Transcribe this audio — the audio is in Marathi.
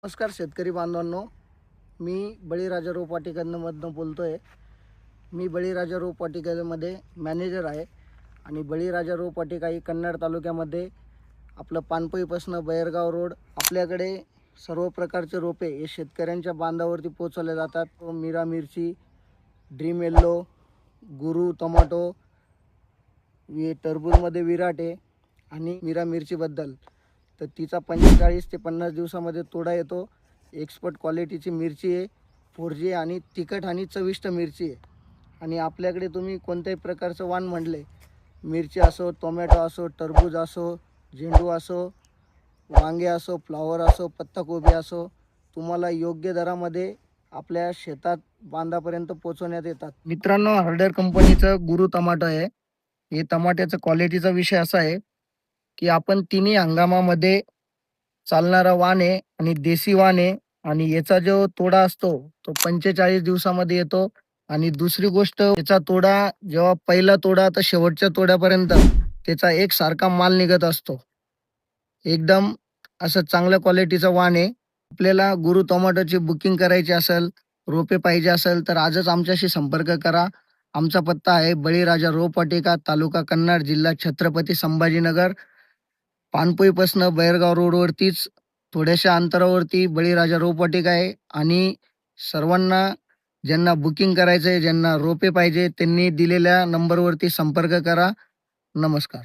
नमस्कार शेतकरी बांधवांनो, मी बळीराजा रोपवाटिकेमधून बोलतो आहे. मी बळीराजा रोपवाटिकेमध्ये मॅनेजर आहे आणि बळीराजा रोपवाटिका ही कन्नड तालुक्यामध्ये आपलं पानपोईपासून बैरगाव रोड. आपल्याकडे सर्व प्रकारचे रोपे हे शेतकऱ्यांच्या बांधावरती पोचवले जातात. मीरा मिरची, ड्रीम येल्लो, गुरु टोमॅटो, टरबूजमध्ये विराट आहे आणि मीरा मिरचीबद्दल तर तिचा 45 ते 50 दिवसामध्ये तोडा येतो. एक्सपर्ट क्वालिटीची मिरची आहे, 4G आणि तिखट आणि चविष्ट मिरची आहे. आणि आपल्याकडे तुम्ही कोणत्याही प्रकारचं वाण म्हणले, मिरची असो, टोमॅटो असो, टरबूज असो, झेंडू असो, वांगे असो, फ्लावर असो, पत्ताकोबी असो, तुम्हाला योग्य दरामध्ये आपल्या शेतात बांधापर्यंत पोचवण्यात येतात. मित्रांनो, हार्डर कंपनीचं गुरु टमाटो आहे. हे टमाट्याचं क्वालिटीचा विषय असा आहे की आपण तिन्ही हंगामामध्ये चालणारा वाण आहे आणि देशी वाण आहे आणि याचा जो तोडा असतो तो 45 दिवसामध्ये येतो. आणि दुसरी गोष्ट, याचा तोडा जेव्हा पहिला तोडा तर शेवटच्या तोड्यापर्यंत त्याचा एक सारखा माल निघत असतो. एकदम असं चांगल्या क्वालिटीचा वाण आहे. आपल्याला गुरु टोमॅटोची बुकिंग करायची असेल, रोपे पाहिजे असेल तर आजच आमच्याशी संपर्क करा. आमचा पत्ता आहे बळीराजा रोपवाटिका, तालुका कन्नड, जिल्हा छत्रपती संभाजीनगर. पानपोईपासनं बैरगाव रोडवरतीच थोड्याशा अंतरावरती बळीराजा रोपवाटिका आहे. आणि सर्वांना ज्यांना बुकिंग करायचं आहे, ज्यांना रोपे पाहिजे, त्यांनी दिलेल्या नंबरवरती संपर्क करा. नमस्कार.